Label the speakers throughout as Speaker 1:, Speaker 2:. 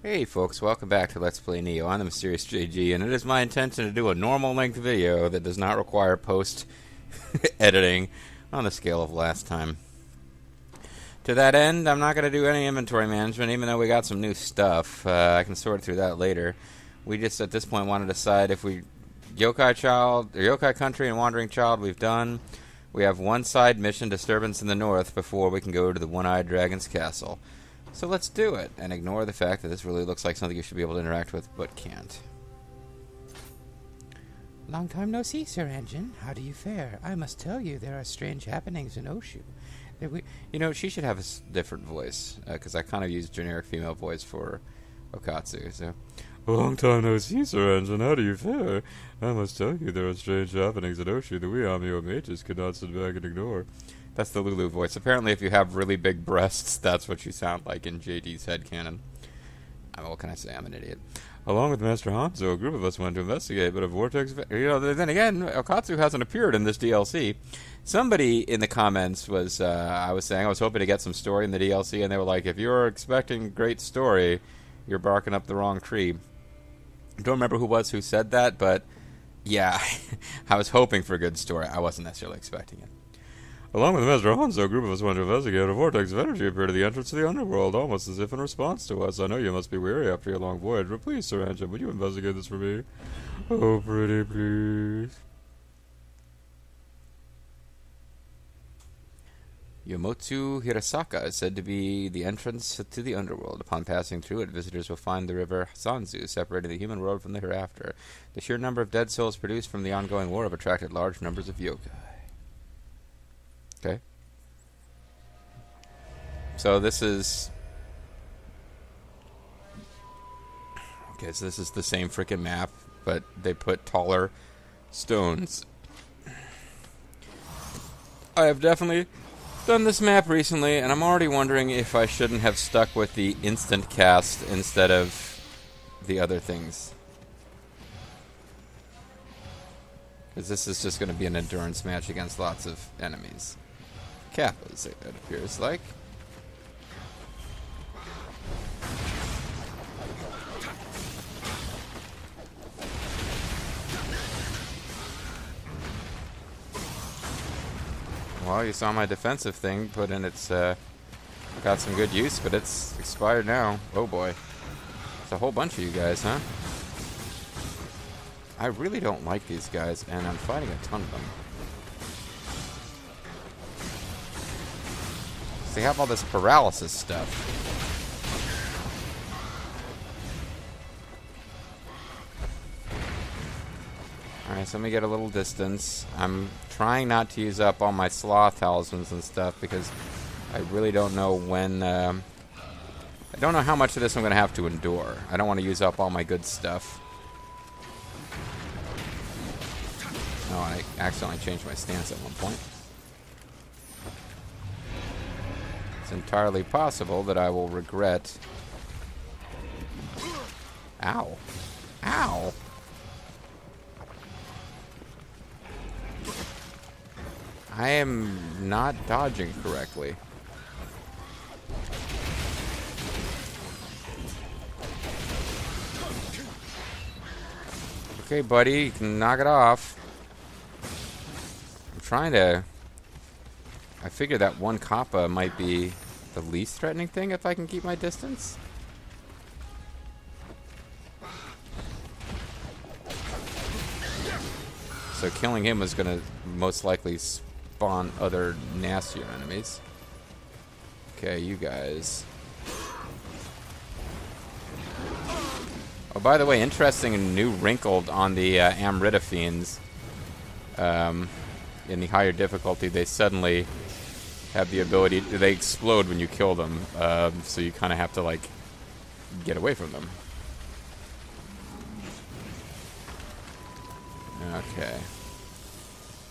Speaker 1: Hey folks, welcome back to Let's Play Nioh. I'm the Mysterious JG, and it is my intention to do a normal length video that does not require post-editing on the scale of last time. To that end, I'm not going to do any inventory management, even though we got some new stuff. I can sort through that later. We just, at this point, want to decide if we... Yokai Country and Wandering Child we've done. We have one side mission, Disturbance in the North, before we can go to the One-Eyed Dragon's Castle. So let's do it, and ignore the fact that this really looks like something you should be able to interact with, but can't.
Speaker 2: Long time no see, Sir Engine. How do you fare? I must tell you, there are strange happenings in Oshu.
Speaker 1: You know, she should have a different voice, because I kind of use generic female voice for Okatsu, so...
Speaker 3: A long time no see, Sir Engine. How do you fare? I must tell you, there are strange happenings at Oshu that we army of mages could not sit back and ignore.
Speaker 1: That's the Lulu voice. Apparently, if you have really big breasts, that's what you sound like in JD's headcanon. What can I say? I'm an idiot.
Speaker 3: Along with Master Hanzo, a group of us went to investigate, but a vortex...
Speaker 1: You know, then again, Okatsu hasn't appeared in this DLC. Somebody in the comments was, I was saying, I was hoping to get some story in the DLC, and they were like, if you're expecting great story, you're barking up the wrong tree. I don't remember who said that, but yeah, I was hoping for a good story. I wasn't necessarily expecting it.
Speaker 3: Along with Master Hanzo, a group of us went to investigate. A vortex of energy appeared at the entrance to the underworld, almost as if in response to us. I know you must be weary after your long voyage, but please, Sir Engine, would you investigate this for me? Oh, pretty please.
Speaker 1: Yomotsu Hirasaka is said to be the entrance to the underworld. Upon passing through it, visitors will find the river Sanzu, separating the human world from the hereafter. The sheer number of dead souls produced from the ongoing war have attracted large numbers of yokai. Okay. So this is... Okay, so this is the same frickin' map, but they put taller stones. I have definitely done this map recently, and I'm already wondering if I shouldn't have stuck with the instant cast instead of the other things. Because this is just going to be an endurance match against lots of enemies. Kappas, it appears like. Well, you saw my defensive thing put in its, got some good use, but it's expired now. Oh boy. It's a whole bunch of you guys, huh? I really don't like these guys, and I'm fighting a ton of them. They have all this paralysis stuff. Alright, so let me get a little distance. I'm trying not to use up all my sloth talismans and stuff because I really don't know when... I don't know how much of this I'm going to have to endure. I don't want to use up all my good stuff. Oh, I accidentally changed my stance at one point. It's entirely possible that I will regret... Ow. Ow! I am not dodging correctly. Okay, buddy, you can knock it off. I'm trying to... I figure that one Kappa might be the least threatening thing if I can keep my distance. So killing him was going to most likely spawn other nastier enemies. Okay, you guys. Oh, by the way, interesting and new wrinkled on the Amrita Fiends. In the higher difficulty, they suddenly have the ability... They explode when you kill them, so you kind of have to, like, get away from them. Okay.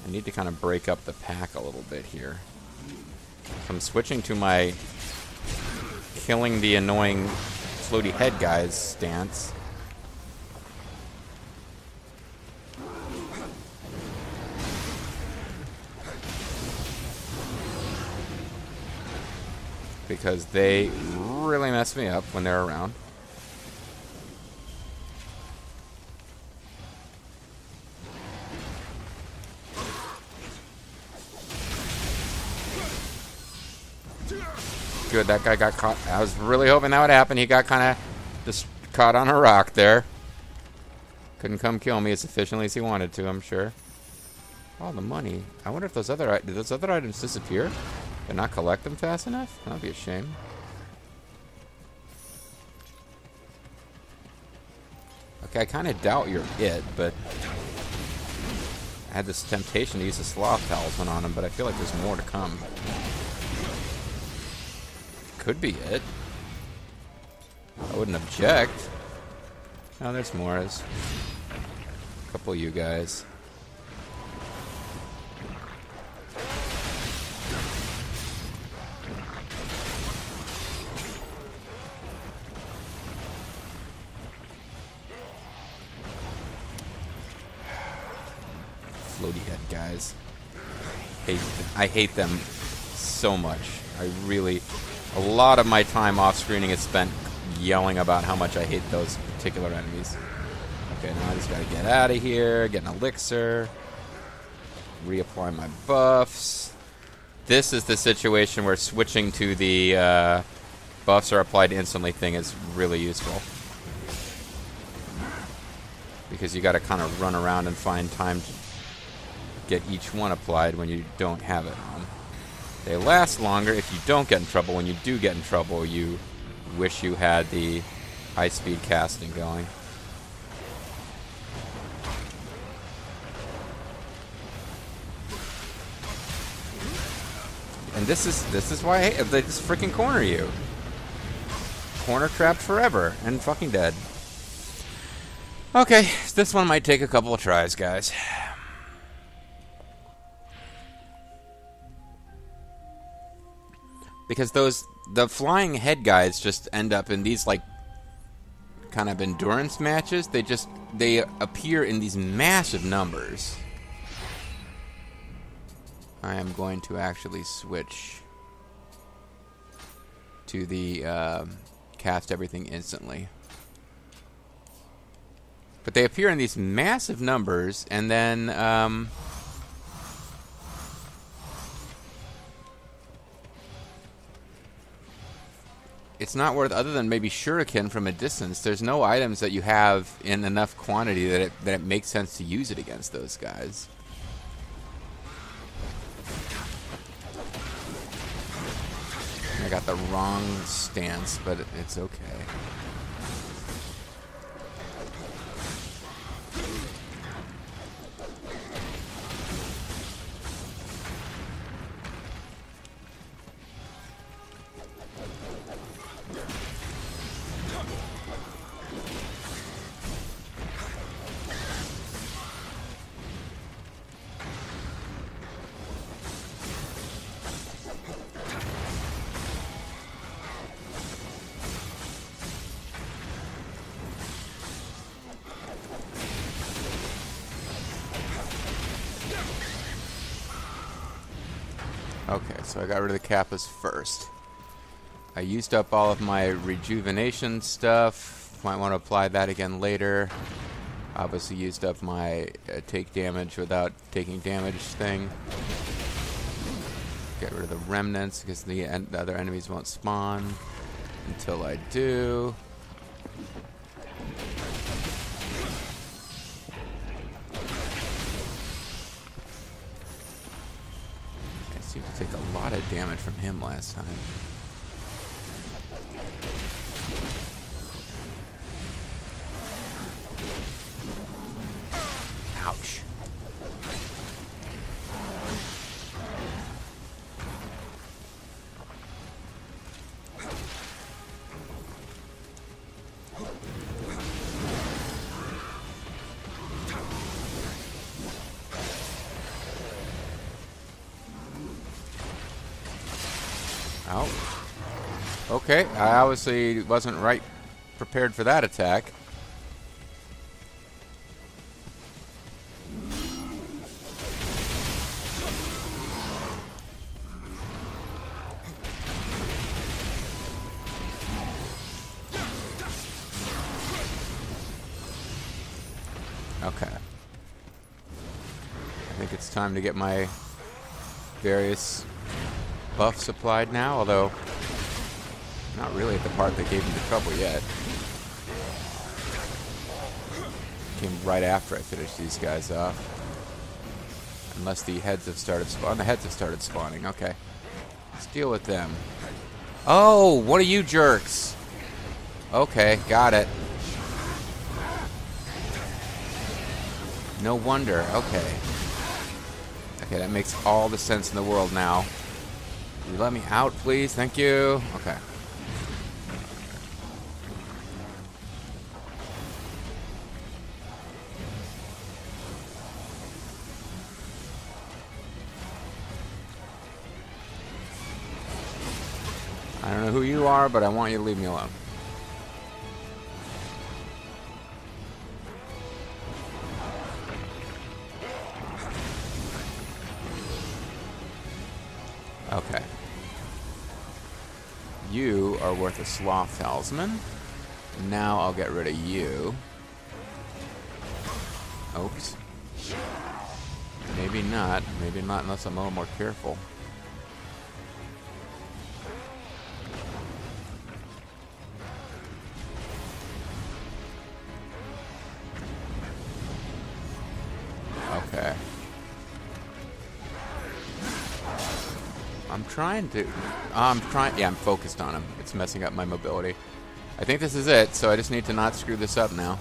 Speaker 1: I need to kind of break up the pack a little bit here. So I'm switching to my killing the annoying floaty head guys stance. because they really mess me up when they're around. good. That guy got caught. I was really hoping that would happen. He got kind of just caught on a rock there. Couldn't come kill me as efficiently as he wanted to, I'm sure. All the money. I wonder if did those other items disappear? Did not collect them fast enough? That'd be a shame. Okay, I kind of doubt you're it, but I had this temptation to use the sloth talisman on him, but I feel like there's more to come. Could be it. I wouldn't object. Oh, there's more. There's a couple of you guys. Floaty head guys. I hate them so much. I really... A lot of my time off-screening is spent yelling about how much I hate those particular enemies. Okay, now I just gotta get out of here, get an elixir, reapply my buffs. This is the situation where switching to the buffs are applied instantly thing is really useful. Because you gotta kind of run around and find time to get each one applied when you don't have it on. They last longer if you don't get in trouble. When you do get in trouble, you wish you had the high-speed casting going. And this is why I hate it. They just freaking corner you. Corner trapped forever and fucking dead. Okay, this one might take a couple of tries, guys. Because the flying head guys just end up in these, like, kind of endurance matches. They appear in these massive numbers. I am going to actually switch to the cast everything instantly. But they appear in these massive numbers, and then it's not worth, other than maybe shuriken from a distance, there's no items that you have in enough quantity that it makes sense to use it against those guys. I got the wrong stance, but it's okay. Okay, so I got rid of the Kappas first. I used up all of my rejuvenation stuff. Might want to apply that again later. Obviously used up my take damage without taking damage thing. Get rid of the remnants because the other enemies won't spawn until I do. Seemed to take a lot of damage from him last time. Ouch. Ow. Okay, I obviously wasn't prepared for that attack. Okay. I think it's time to get my various buffs applied now, although Not really at the part that gave me the trouble yet. Came right after I finished these guys off. Unless the heads have started spawning. The heads have started spawning. Okay. Let's deal with them. Oh, what are you jerks? Okay, got it. No wonder. Okay. Okay, that makes all the sense in the world now. Will you let me out, please? Thank you. Okay. I don't know who you are, but I want you to leave me alone. Okay. You are worth a sloth talisman. Now I'll get rid of you. Oops. Maybe not. Maybe not unless I'm a little more careful. Okay. Yeah, I'm focused on him. It's messing up my mobility. I think this is it, so I just need to not screw this up now.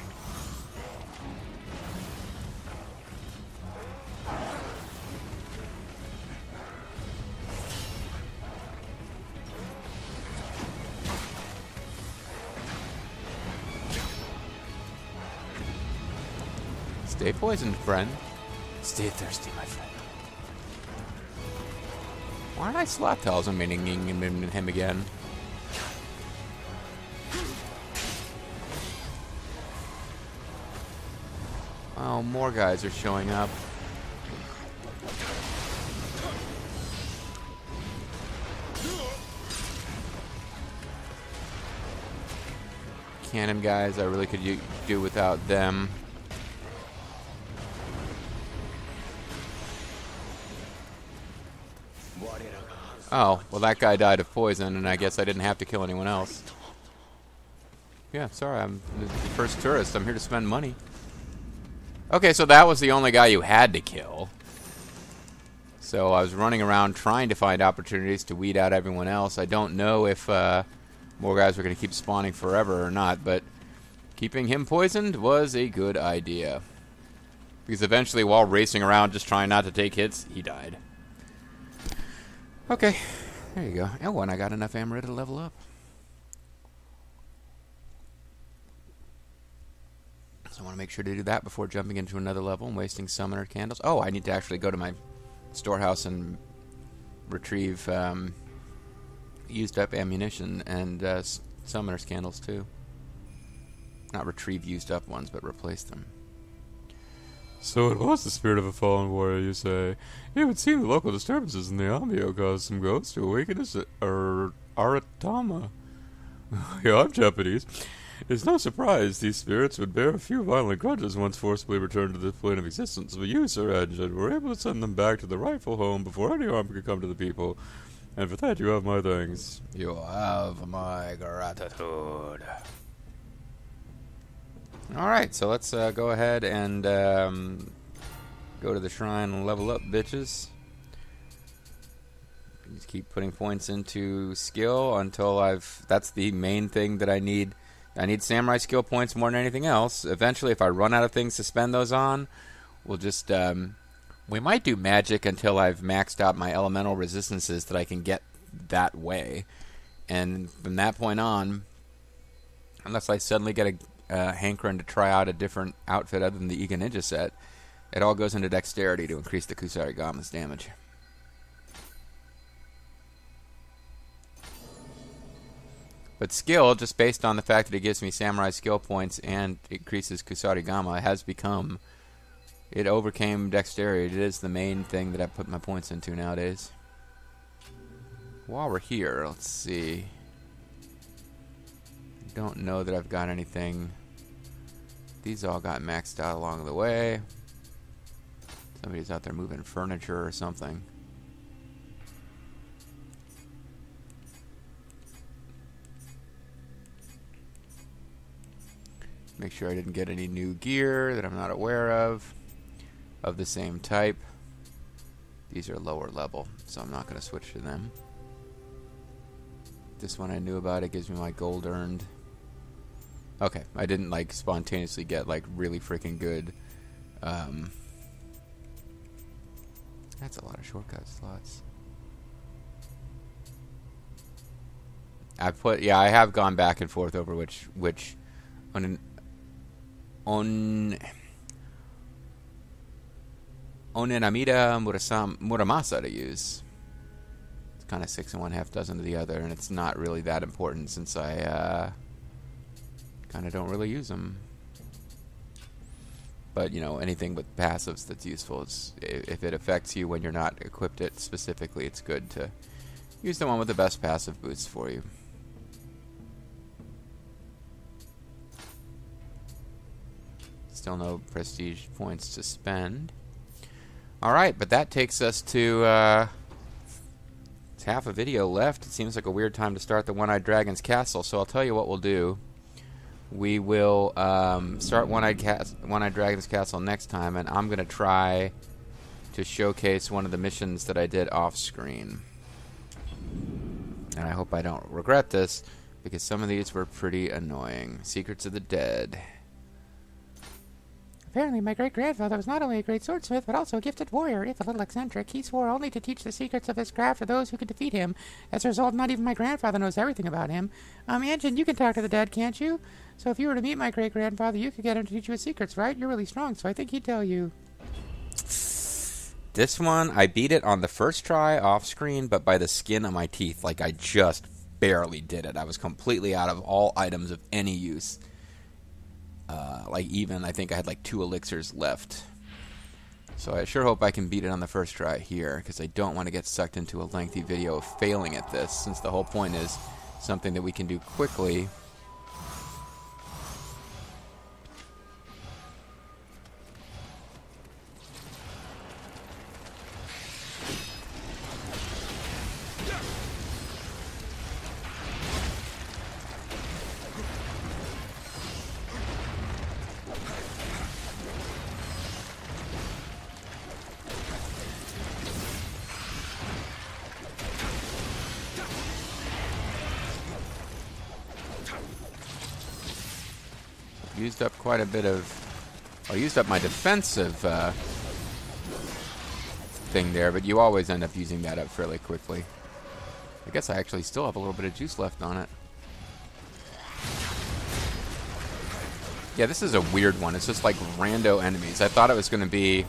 Speaker 1: Stay poisoned, friend. Stay thirsty, my friend. Why aren't I slot talismaning him again? Oh, more guys are showing up. Cannon guys, I really could do without them. Oh, well that guy died of poison, and I guess I didn't have to kill anyone else. Yeah, sorry, I'm the first tourist. I'm here to spend money. Okay, so that was the only guy you had to kill. So I was running around trying to find opportunities to weed out everyone else. I don't know if more guys were going to keep spawning forever or not, but keeping him poisoned was a good idea. Because eventually, while racing around just trying not to take hits, he died. Okay, there you go. Oh, and I got enough Amarita to level up. So I want to make sure to do that before jumping into another level and wasting summoner candles. Oh, I need to actually go to my storehouse and retrieve used up ammunition and summoner's candles too. Not retrieve used up ones, but replace them.
Speaker 3: So it was the spirit of a fallen warrior, you say? It would seem the local disturbances in the Nioh caused some ghosts to awaken as Aratama. Yeah, I'm Japanese. It's no surprise these spirits would bear a few violent grudges once forcibly returned to this plane of existence, but you, Sir Engine, were able to send them back to the rightful home before any harm could come to the people. And for that you have my thanks.
Speaker 1: You have my gratitude. Alright, so let's go ahead and go to the shrine and level up, bitches. Just keep putting points into skill until that's the main thing that I need. I need samurai skill points more than anything else. Eventually, if I run out of things to spend those on, we'll just, we might do magic until I've maxed out my elemental resistances that I can get that way. And from that point on, unless I suddenly get a hankering to try out a different outfit other than the Iga Ninja set, it all goes into dexterity to increase the Kusarigama's damage. But skill, just based on the fact that it gives me samurai skill points and increases Kusarigama, has become... It overcame dexterity. It is the main thing that I put my points into nowadays. While we're here, let's see. Don't know that I've got anything. These all got maxed out along the way. Somebody's out there moving furniture or something. Make sure I didn't get any new gear that I'm not aware of the same type. These are lower level, so I'm not going to switch to them. This one I knew about. It gives me my gold earned. Okay, I didn't like spontaneously get like really freaking good. That's a lot of shortcut slots. I have gone back and forth over which Onenamida Muramasa to use. It's kind of 6 1/2 dozen of the other, and it's not really that important since I kind of don't really use them. But, you know, anything with passives that's useful, if it affects you when you're not equipped it specifically, it's good to use the one with the best passive boosts for you. Still no prestige points to spend. Alright, but that takes us to, it's half a video left. It seems like a weird time to start the One-Eyed Dragon's Castle, so I'll tell you what we'll do. We will start One-Eyed Dragon's Castle next time, and I'm going to try to showcase one of the missions that I did off-screen. And I hope I don't regret this, because some of these were pretty annoying. Secrets of the Dead.
Speaker 2: Apparently, my great-grandfather was not only a great swordsmith, but also a gifted warrior, if a little eccentric. He swore only to teach the secrets of his craft to those who could defeat him. As a result, not even my grandfather knows everything about him. Anjin, you can talk to the dead, can't you? So if you were to meet my great-grandfather, you could get him to teach you his secrets, right? You're really strong, so I think he'd tell you.
Speaker 1: This one, I beat it on the first try off-screen, but by the skin of my teeth. Like, I just barely did it. I was completely out of all items of any use. I think I had like 2 elixirs left. So I sure hope I can beat it on the first try here, because I don't want to get sucked into a lengthy video of failing at this, since the whole point is something that we can do quickly. Used up quite a bit of... I used up my defensive thing there, but you always end up using that up fairly quickly. I guess I actually still have a little bit of juice left on it. Yeah, this is a weird one. It's just like rando enemies. I thought it was going to be...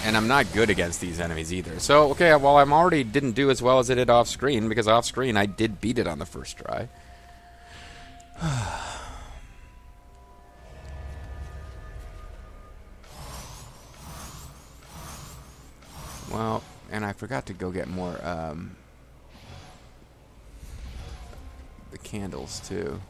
Speaker 1: And I'm not good against these enemies either. So, okay, well, I'm already didn't do as well as I did off-screen, because off-screen I did beat it on the first try. Well, and I forgot to go get more, the candles, too.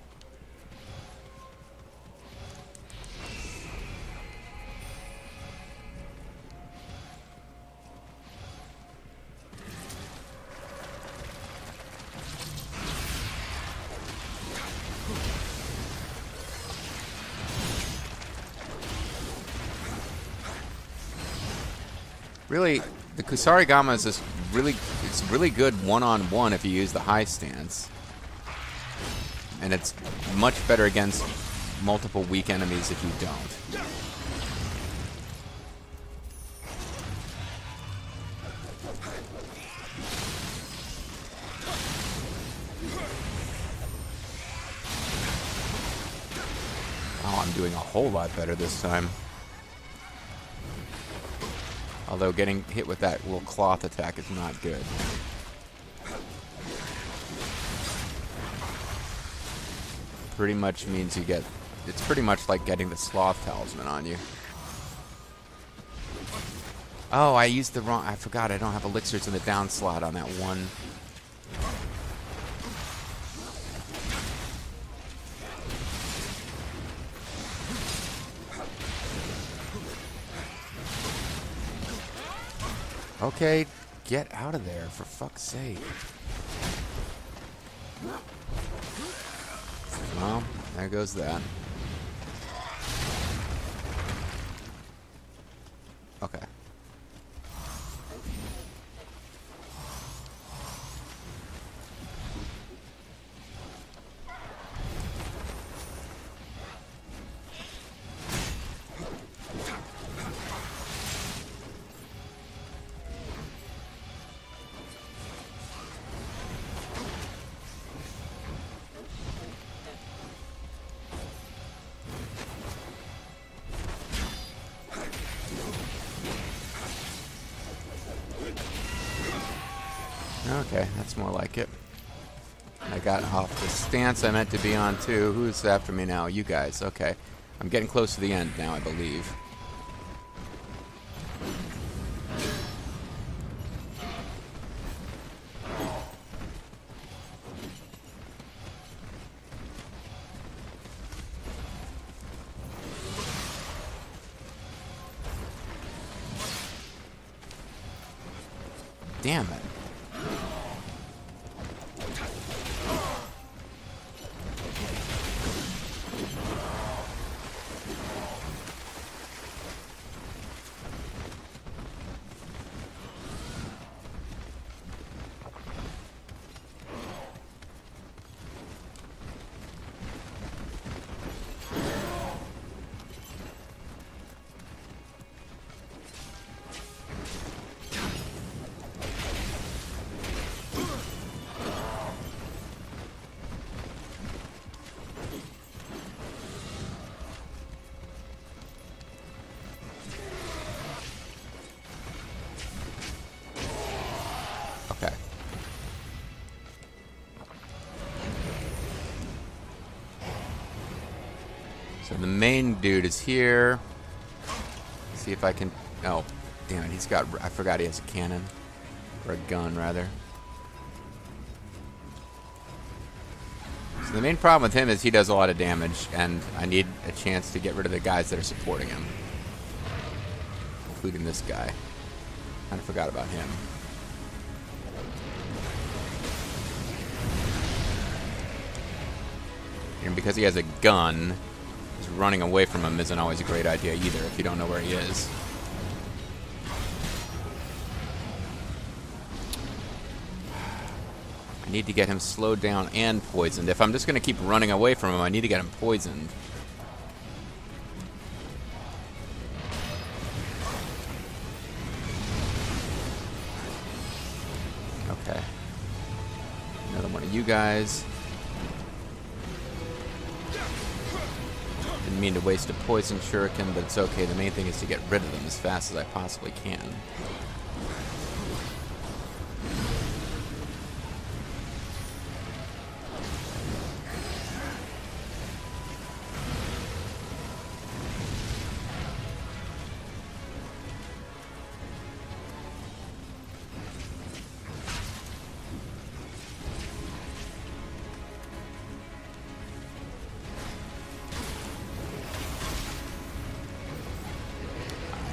Speaker 1: Really, the Kusarigama is just it's really good one-on-one if you use the high stance. And it's much better against multiple weak enemies if you don't. Oh, I'm doing a whole lot better this time. Although getting hit with that little cloth attack is not good. Pretty much means you get... It's pretty much like getting the Sloth Talisman on you. Oh, I used the wrong... I forgot I don't have elixirs in the down slot on that one. Okay, get out of there, for fuck's sake. Well, there goes that. Okay. Okay, that's more like it. I got off the stance I meant to be on, too. Who's after me now? You guys. Okay. I'm getting close to the end now, I believe. Damn it. Okay. So the main dude is here. Let's see if I can... Oh, damn it. He's got... I forgot he has a cannon. Or a gun, rather. So the main problem with him is he does a lot of damage, and I need a chance to get rid of the guys that are supporting him. Including this guy. Kind of forgot about him. And because he has a gun, just running away from him isn't always a great idea either if you don't know where he is. I need to get him slowed down and poisoned. If I'm just going to keep running away from him, I need to get him poisoned. Okay. Another one of you guys. Didn't mean to waste a poison shuriken, but it's okay. The main thing is to get rid of them as fast as I possibly can.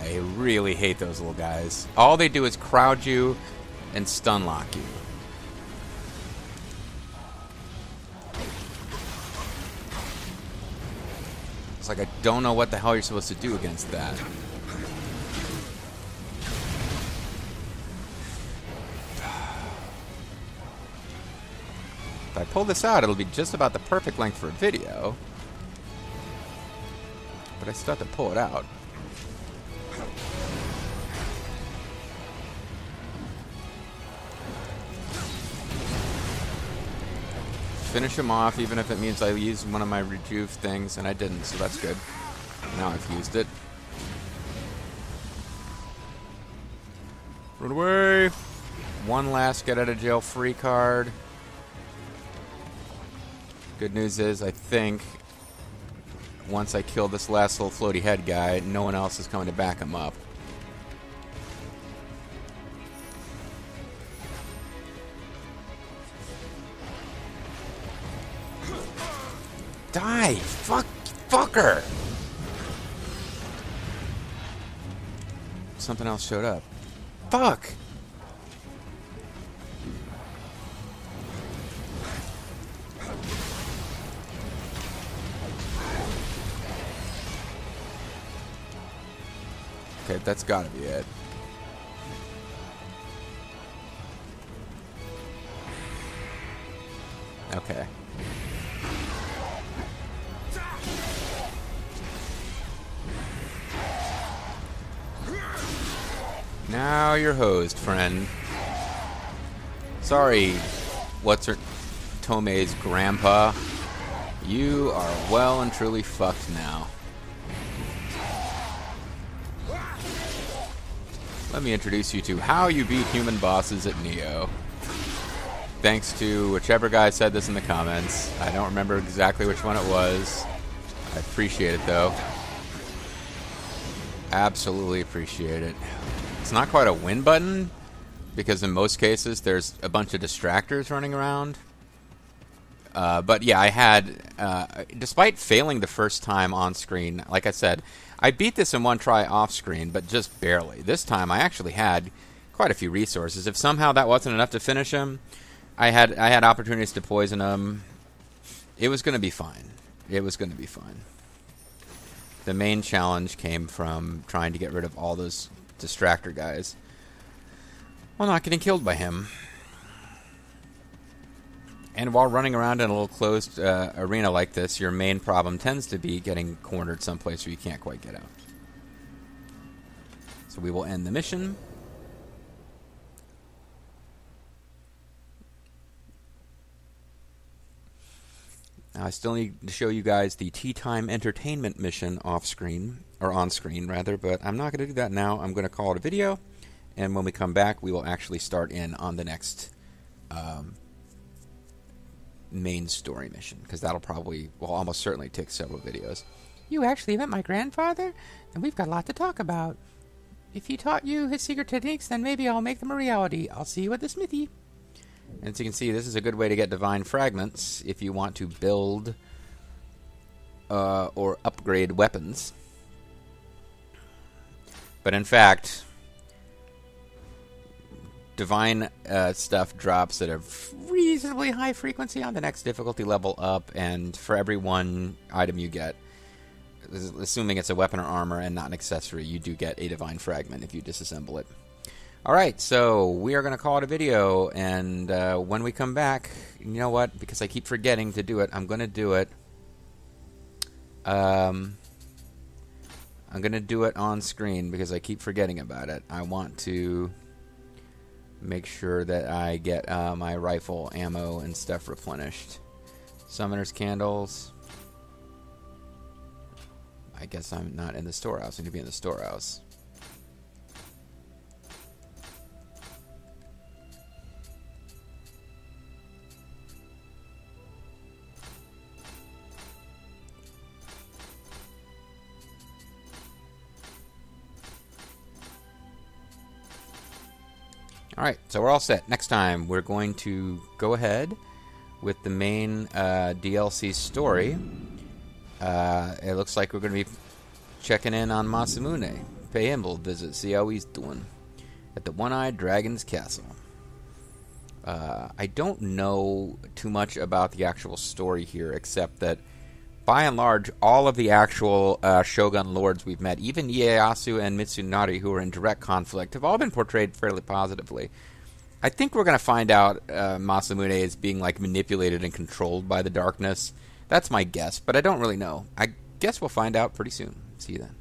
Speaker 1: I really hate those little guys. All they do is crowd you and stun lock you. It's like I don't know what the hell you're supposed to do against that. If I pull this out, it'll be just about the perfect length for a video. But I still have to pull it out. Finish him off, even if it means I use one of my rejuve things, and I didn't, so that's good. Now I've used it. Run away! One last get out of jail free card. Good news is, I think, once I kill this last little floaty head guy, no one else is coming to back him up. Die! Fucker! Something else showed up. Fuck! Okay, that's gotta be it. Okay. Now you're hosed, friend. Sorry, what's her... Tomei's grandpa. You are well and truly fucked now. Let me introduce you to how you beat human bosses at Nioh. Thanks to whichever guy said this in the comments. I don't remember exactly which one it was. I appreciate it, though. Absolutely appreciate it. It's not quite a win button, because in most cases there's a bunch of distractors running around. But yeah, I had, despite failing the first time on screen, like I said, I beat this in one try off screen, but just barely. This time I actually had quite a few resources. If somehow that wasn't enough to finish him, I had opportunities to poison him. It was going to be fine. It was going to be fine. The main challenge came from trying to get rid of all those distractor guys while not getting killed by him. And while running around in a little closed arena like this, your main problem tends to be getting cornered someplace where you can't quite get out. So we will end the mission. Now I still need to show you guys the Tea Time Entertainment mission off screen, or on screen rather, but I'm not going to do that now. I'm going to call it a video, and when we come back, we will actually start in on the next main story mission, because that'll probably, well, almost certainly take several videos.
Speaker 2: You actually met my grandfather, and we've got a lot to talk about. If he taught you his secret techniques, then maybe I'll make them a reality. I'll see you at the smithy.
Speaker 1: And as you can see, this is a good way to get divine fragments if you want to build or upgrade weapons. But in fact, divine stuff drops at a reasonably high frequency on the next difficulty level up, and for every one item you get, assuming it's a weapon or armor and not an accessory, you do get a divine fragment if you disassemble it. Alright, so we are going to call it a video, and when we come back, you know what, because I keep forgetting to do it, I'm going to do it. I'm going to do it on screen because I keep forgetting about it. I want to make sure that I get my rifle ammo and stuff replenished. Summoner's candles. I guess I'm not in the storehouse. I need to be in the storehouse. Alright, so we're all set. Next time, we're going to go ahead with the main DLC story. It looks like we're going to be checking in on Masamune. Pay him a little visit, see how he's doing at the One-Eyed Dragon's Castle. I don't know too much about the actual story here, except that, by and large, all of the actual Shogun lords we've met, even Ieyasu and Mitsunari, who are in direct conflict, have all been portrayed fairly positively. I think we're going to find out Masamune is being like manipulated and controlled by the darkness. That's my guess, but I don't really know. I guess we'll find out pretty soon. See you then.